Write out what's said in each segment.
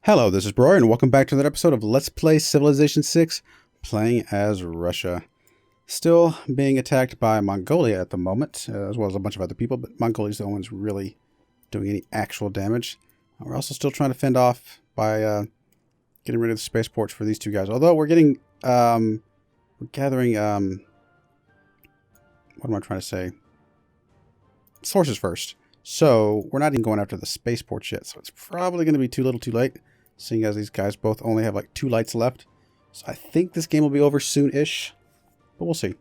Hello, this is Broyar, and welcome back to another episode of Let's Play Civilization 6, playing as Russia. Still being attacked by Mongolia at the moment, as well as a bunch of other people, but Mongolia's the only ones really doing any actual damage. We're also still trying to fend off by getting rid of the spaceports for these two guys. Although we're getting, we're gathering, what am I trying to say? Sources first. So we're not even going after the spaceports yet, so it's probably going to be too little too late, seeing as these guys both only have like 2 lights left. So I think this game will be over soon-ish, but we'll see.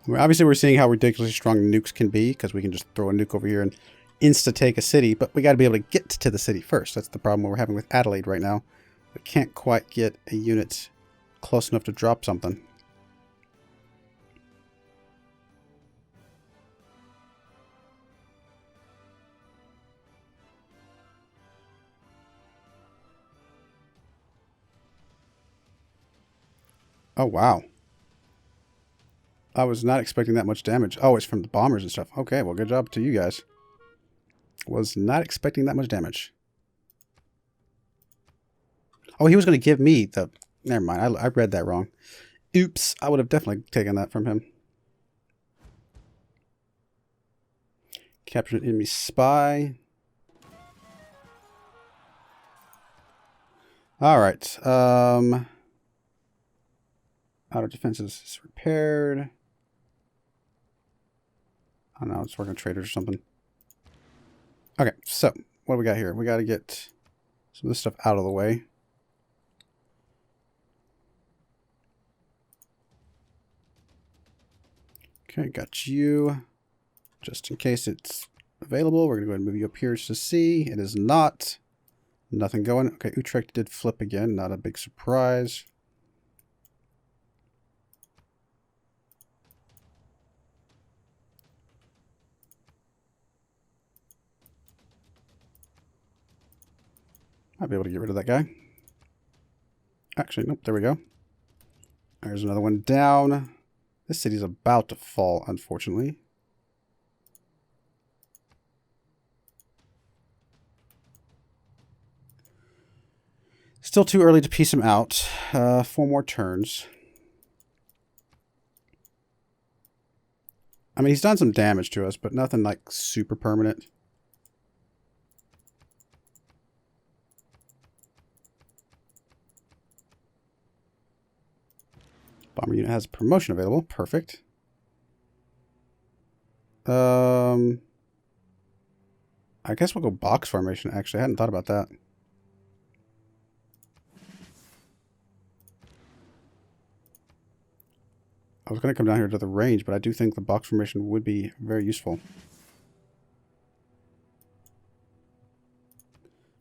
I mean, obviously we're seeing how ridiculously strong nukes can be, because we can just throw a nuke over here and insta-take a city, but we got to be able to get to the city first. That's the problem we're having with Adelaide right now. We can't quite get a unit close enough to drop something. Oh, wow. I was not expecting that much damage. Oh, it's from the bombers and stuff. Okay, well, good job to you guys. Was not expecting that much damage. Oh, he was going to give me the... Never mind, I read that wrong. Oops, I would have definitely taken that from him. Captured an enemy spy. Alright, outer defenses is repaired. I don't know, it's working traders or something. Okay, so what do we got here? We got to get some of this stuff out of the way. Okay, got you. Just in case it's available, we're going to go ahead and move you up here to see. It is not. Nothing going. Okay, Utrecht did flip again. Not a big surprise. Might be able to get rid of that guy. Actually, nope, there we go. There's another one down. This city's about to fall, unfortunately. Still too early to piece him out. 4 more turns. I mean, he's done some damage to us, but nothing like super permanent. Bomber unit has a promotion available. Perfect. I guess we'll go box formation, actually. I hadn't thought about that. I was going to come down here to the range, but I do think the box formation would be very useful.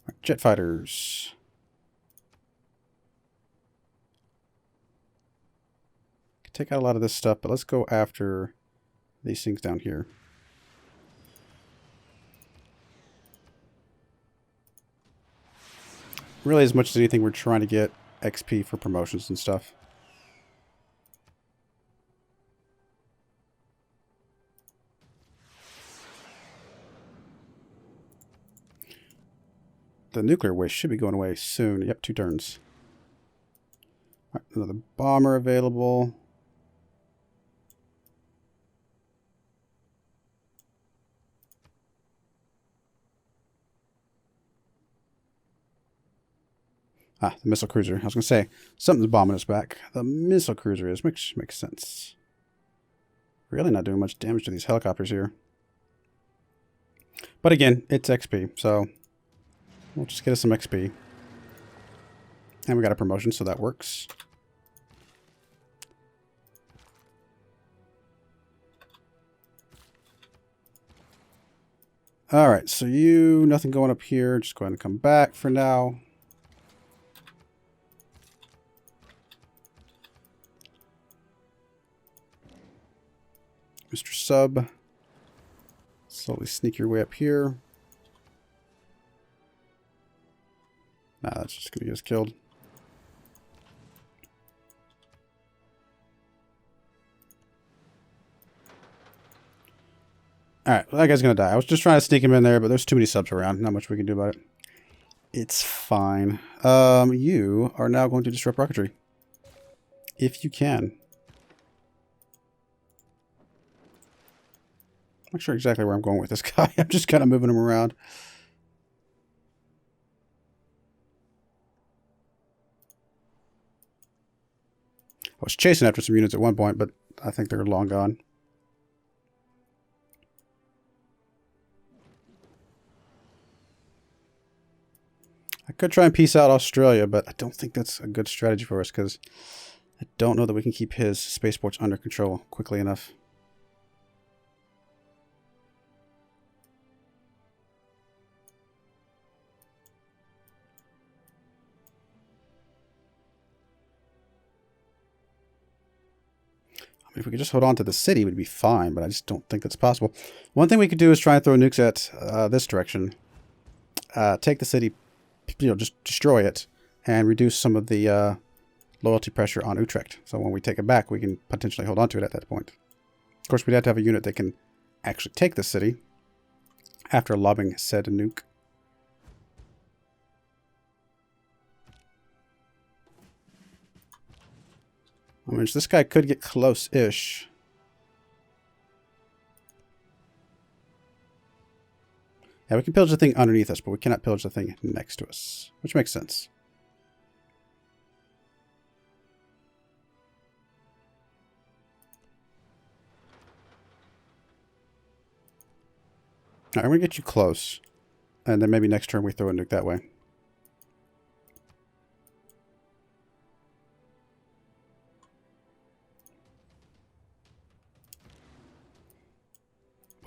Right, jet fighters. Take out a lot of this stuff, but let's go after these things down here. Really, as much as anything, we're trying to get XP for promotions and stuff. The nuclear waste should be going away soon. Yep, 2 turns. All right, another bomber available. Ah, the missile cruiser. I was going to say, something's bombing us back. The missile cruiser is. Makes sense. Really not doing much damage to these helicopters here. But again, it's XP, so we'll just get us some XP. And we got a promotion, so that works. Alright, so you, nothing going up here. Just go ahead and come back for now. Mr. Sub. Slowly sneak your way up here. Nah, that's just going to get us killed. Alright, well, that guy's gonna die. I was just trying to sneak him in there, but there's too many subs around. Not much we can do about it. It's fine. You are now going to disrupt rocketry. If you can. I'm not sure exactly where I'm going with this guy. I'm just kind of moving him around. I was chasing after some units at one point, but I think they're long gone. I could try and peace out Australia, but I don't think that's a good strategy for us because I don't know that we can keep his spaceports under control quickly enough. If we could just hold on to the city, we'd be fine, but I just don't think that's possible. One thing we could do is try and throw nukes at this direction. Take the city, just destroy it, and reduce some of the loyalty pressure on Utrecht. So when we take it back, we can potentially hold on to it at that point. Of course, we'd have to have a unit that can actually take the city after lobbing said nuke. I mean, this guy could get close-ish. Yeah, we can pillage the thing underneath us, but we cannot pillage the thing next to us, which makes sense. All right, I'm going to get you close, and then maybe next turn we throw a nuke that way.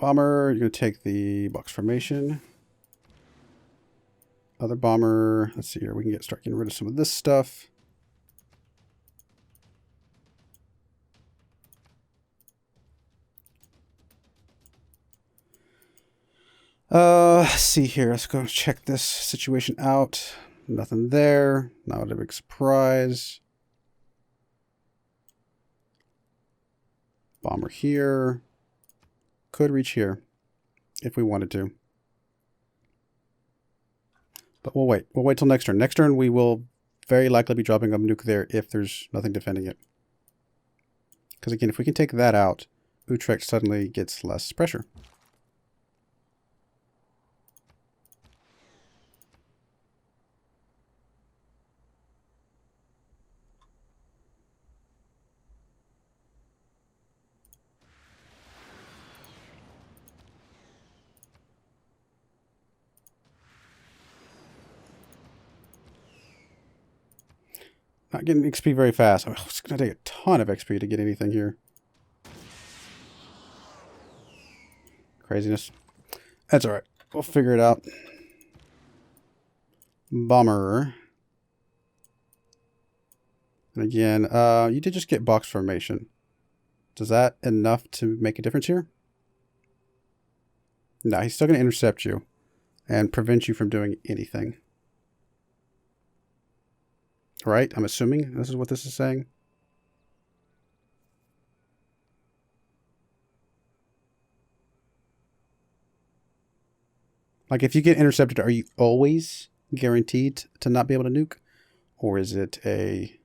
Bomber, you're going to take the box formation. Other bomber, let's see here. We can start getting rid of some of this stuff. Let's see here. Let's go check this situation out. Nothing there. Not a big surprise. Bomber here. Could reach here if we wanted to. But we'll wait. We'll wait till next turn. Next turn we will very likely be dropping a nuke there if there's nothing defending it. Because again, if we can take that out, Utrecht suddenly gets less pressure. Not getting XP very fast. Oh, it's going to take a ton of XP to get anything here. Craziness. That's alright. We'll figure it out. Bomber. And again, you did just get box formation. Is that enough to make a difference here? No, he's still going to intercept you and prevent you from doing anything. Right? I'm assuming this is what this is saying. Like, if you get intercepted, are you always guaranteed to not be able to nuke? Or is it a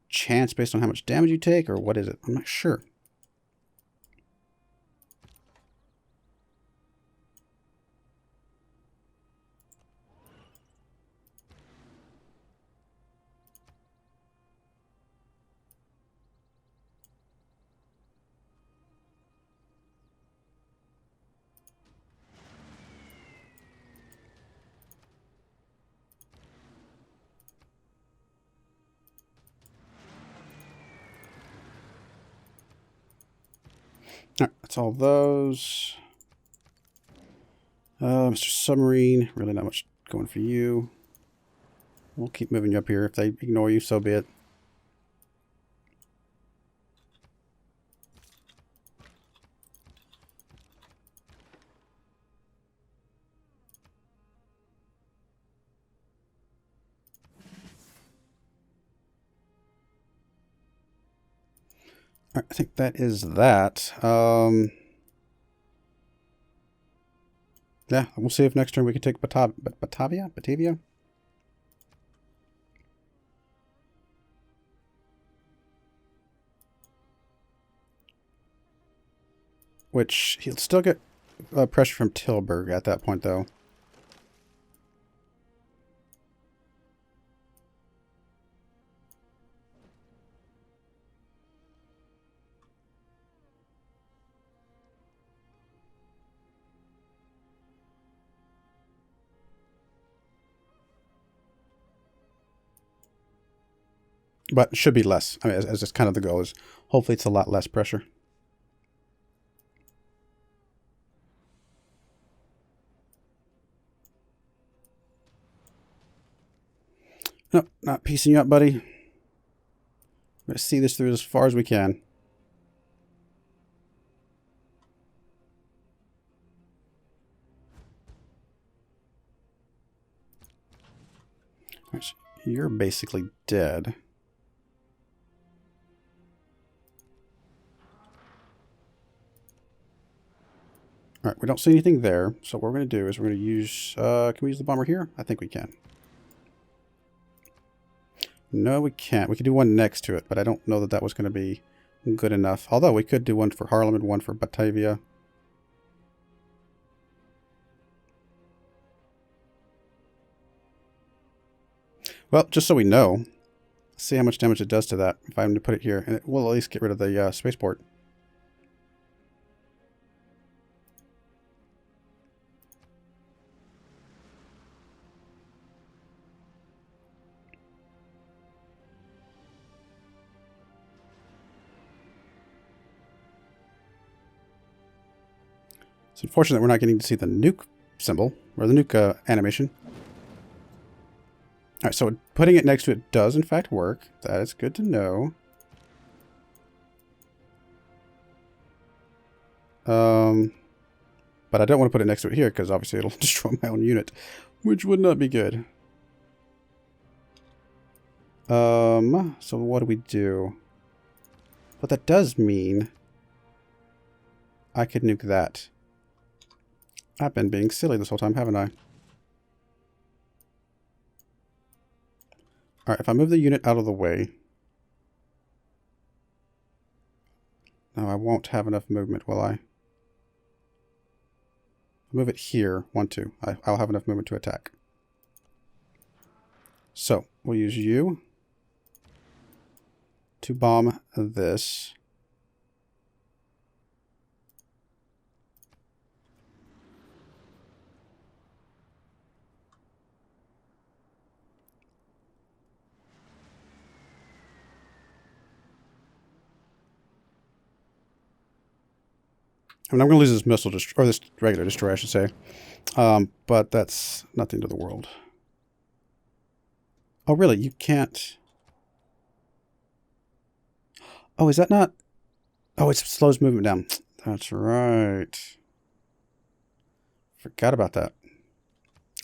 chance based on how much damage you take? Or what is it? I'm not sure. Alright, that's all those. Mr. Submarine, really not much going for you. We'll keep moving you up here. If they ignore you, so be it. Alright, I think that is that. Yeah, we'll see if next turn we can take Batavia? Batavia? Which, he'll still get pressure from Tilburg at that point, though. But it should be less. I mean, as it's kind of the goal is, hopefully it's a lot less pressure. Nope, not piecing you up, buddy. I'm going to see this through as far as we can. Right, you're basically dead. Alright, we don't see anything there, so what we're going to do is we're going to use... can we use the bomber here? I think we can. No, we can't. We could do one next to it, but I don't know that that was going to be good enough. Although, we could do one for Haarlem and one for Batavia. Well, just so we know, let's see how much damage it does to that if I'm to put it here. And it will at least get rid of the spaceport. It's unfortunate we're not getting to see the nuke symbol, or the nuke animation. Alright, so putting it next to it does in fact work. That is good to know. But I don't want to put it next to it here, because obviously it'll destroy my own unit, which would not be good. So what do we do? But that does mean I could nuke that. I've been being silly this whole time, haven't I? Alright, if I move the unit out of the way... No, I won't have enough movement, will I? Move it here. 1, 2. I'll have enough movement to attack. So, we'll use you to bomb this. I mean, I'm going to lose this missile, or this regular destroyer, I should say. But that's not the end of the world. Oh, really? You can't... Oh, is that not... Oh, it slows movement down. That's right. Forgot about that.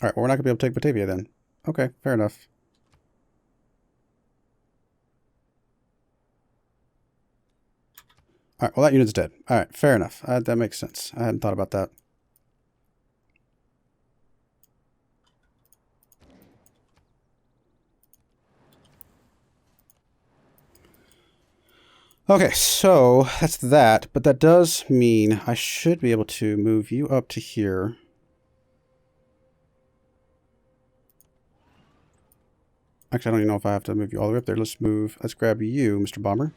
Alright, well, we're not going to be able to take Batavia then. Okay, fair enough. Alright, well, that unit's dead. Alright, fair enough. That makes sense. I hadn't thought about that. Okay, so that's that. But that does mean I should be able to move you up to here. Actually, I don't even know if I have to move you all the way up there. Let's grab you, Mr. Bomber.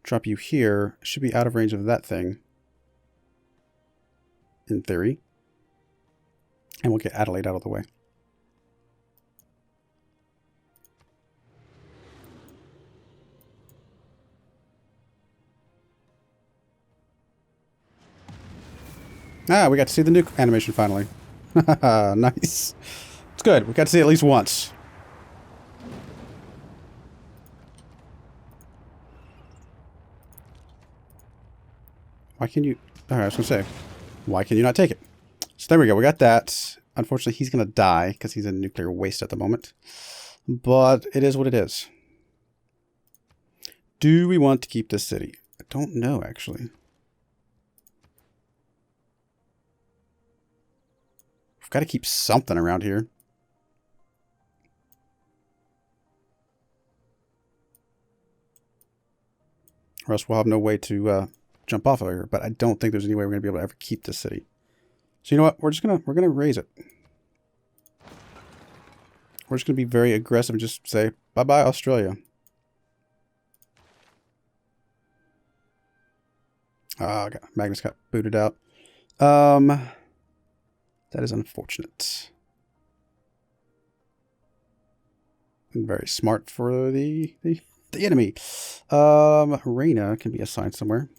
Drop you here. Should be out of range of that thing. In theory. And we'll get Adelaide out of the way. Ah, we got to see the nuke animation finally. Nice. It's good. We got to see it at least once. Why can you... Alright, I was going to say, why can you not take it? So there we go. We got that. Unfortunately, he's going to die because he's in nuclear waste at the moment. But it is what it is. Do we want to keep this city? I don't know, actually. got to keep something around here. Or else we'll have no way to jump off of here. But I don't think there's any way we're going to be able to ever keep this city. So you know what? We're gonna raise it. We're just gonna be very aggressive and just say bye-bye, Australia. Ah, Magnus got booted out. That is unfortunate. And very smart for the enemy. Reina can be assigned somewhere.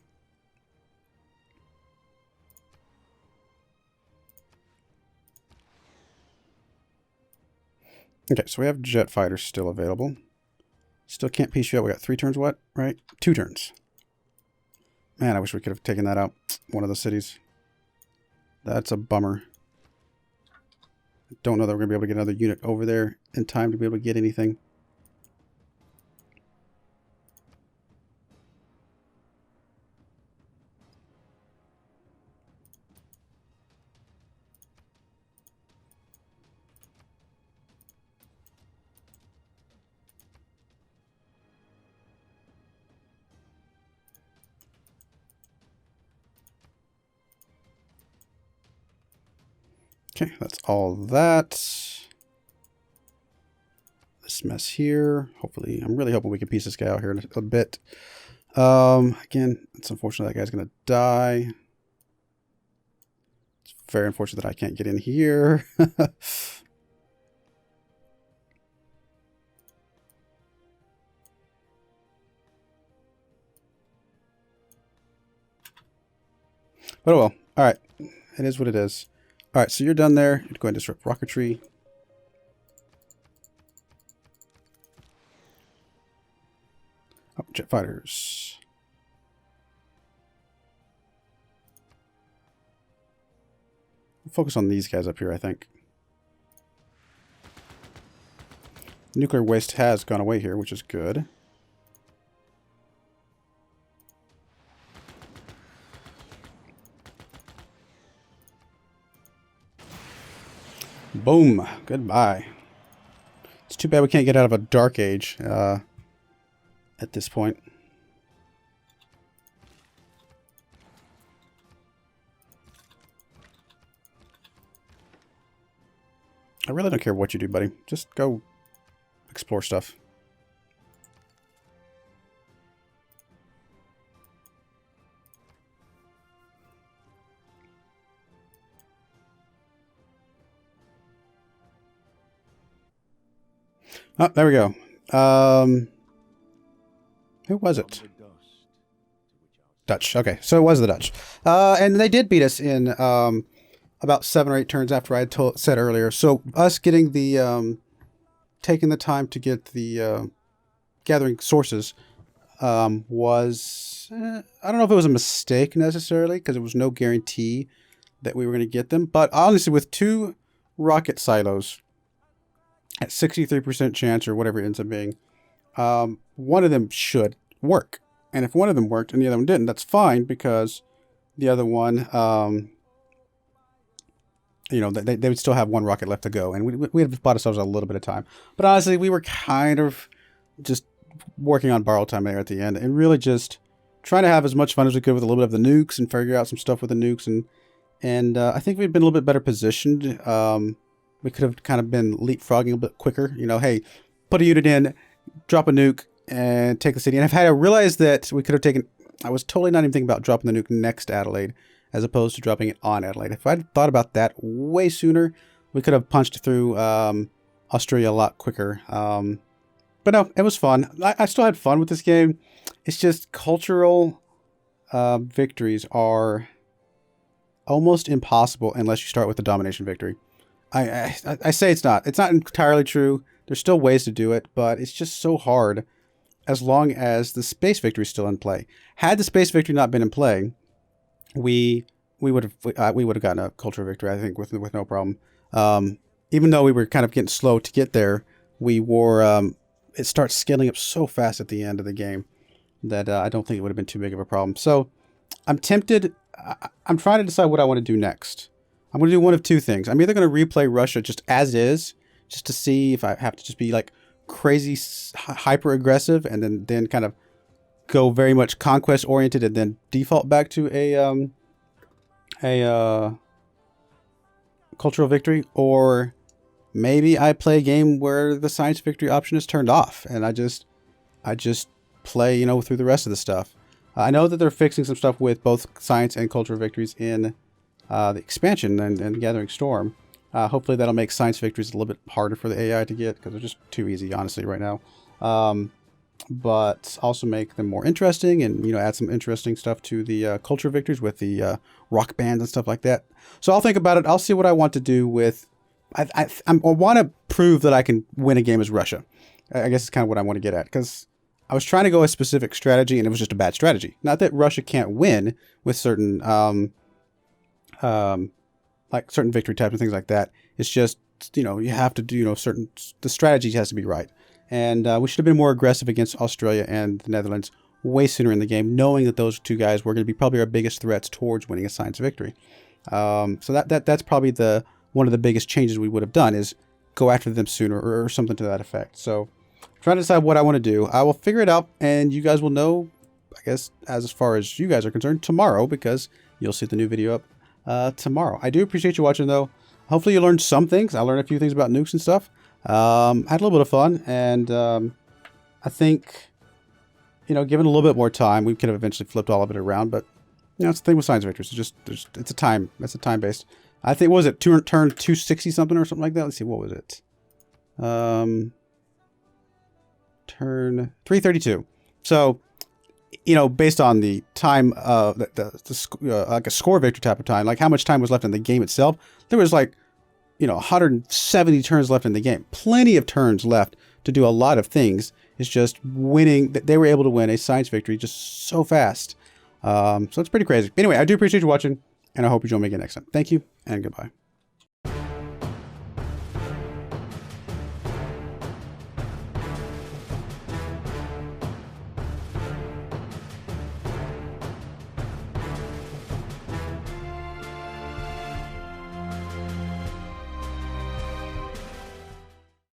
Okay, so we have jet fighters still available. Still can't piece you out. We got 3 turns, what? Right? 2 turns. Man, I wish we could have taken that out. One of the cities. That's a bummer. I don't know that we're going to be able to get another unit over there in time to be able to get anything. Okay, that's all that. This mess here. Hopefully, I'm really hoping we can piece this guy out here in a bit. Again, it's unfortunate that guy's going to die. It's very unfortunate that I can't get in here. But oh well. All right. It is what it is. All right, so you're done there. You're going to disrupt rocketry. Oh, jet fighters. We'll focus on these guys up here, I think. Nuclear waste has gone away here, which is good. Boom. Goodbye. It's too bad we can't get out of a dark age at this point. I really don't care what you do, buddy. Just go explore stuff. Oh, there we go. Who was it? Dutch. Okay, so it was the Dutch. And they did beat us in about 7 or 8 turns after I had said earlier. So us getting the taking the time to get the gathering sources was I don't know if it was a mistake necessarily, because there was no guarantee that we were going to get them. But honestly, with 2 rocket silos at 63% chance or whatever it ends up being, one of them should work. And if one of them worked and the other one didn't, that's fine, because the other one, you know, they would still have 1 rocket left to go. And we had bought ourselves a little bit of time. But honestly, we were kind of just working on borrowed time there at the end, and really just trying to have as much fun as we could with a little bit of the nukes and figure out some stuff with the nukes. And I think we'd been a little bit better positioned. We could have kind of been leapfrogging a bit quicker. You know, hey, put a unit in, drop a nuke, and take the city. And I've had to realize that we could have taken... I was totally not even thinking about dropping the nuke next to Adelaide, as opposed to dropping it on Adelaide. If I'd thought about that way sooner, we could have punched through Australia a lot quicker. But no, it was fun. I still had fun with this game. It's just cultural victories are almost impossible unless you start with the domination victory. I say it's not. It's not entirely true. There's still ways to do it, but it's just so hard as long as the space victory is still in play. Had the space victory not been in play, we would have gotten a cultural victory, I think, with no problem. Even though we were kind of getting slow to get there, we were it starts scaling up so fast at the end of the game that I don't think it would have been too big of a problem. So I'm tempted. I'm trying to decide what I want to do next. I'm going to do one of two things. I'm either going to replay Russia just as is, just to see if I have to just be like crazy hyper aggressive, and then kind of go very much conquest oriented, and then default back to a cultural victory, or maybe I play a game where the science victory option is turned off, and I just play, you know, through the rest of the stuff. I know that they're fixing some stuff with both science and cultural victories in the expansion and Gathering Storm. Hopefully that'll make science victories a little bit harder for the AI to get, because they're just too easy, honestly, right now. But also make them more interesting, and, you know, add some interesting stuff to the culture victories with the rock bands and stuff like that. So I'll think about it. I'll see what I want to do with. I want to prove that I can win a game as Russia. I guess it's kind of what I want to get at, because I was trying to go a specific strategy, and it was just a bad strategy. Not that Russia can't win with certain like certain victory types and things like that. It's just, you know, you have to do, you know, the strategy has to be right. And we should have been more aggressive against Australia and the Netherlands way sooner in the game, knowing that those two guys were going to be probably our biggest threats towards winning a science victory. So that's probably one of the biggest changes we would have done, is go after them sooner, or something to that effect. So I'm trying to decide what I want to do. I will figure it out, and you guys will know, I guess, as far as you guys are concerned, tomorrow, because you'll see the new video up tomorrow. I do appreciate you watching, though. Hopefully you learned some things. I learned a few things about nukes and stuff. I had a little bit of fun, and I think, you know, given a little bit more time, we could have eventually flipped all of it around. But, you know, it's the thing with science victories. It's a time based. I think, what was it, turn 260 something or something like that? Let's see, what was it? Turn 332. So, you know, based on the time, like a score victory type of time, like how much time was left in the game itself, there was like, you know, 170 turns left in the game. Plenty of turns left to do a lot of things. It's just winning. They were able to win a science victory just so fast. So it's pretty crazy. Anyway, I do appreciate you watching, and I hope you join me again next time. Thank you, and goodbye.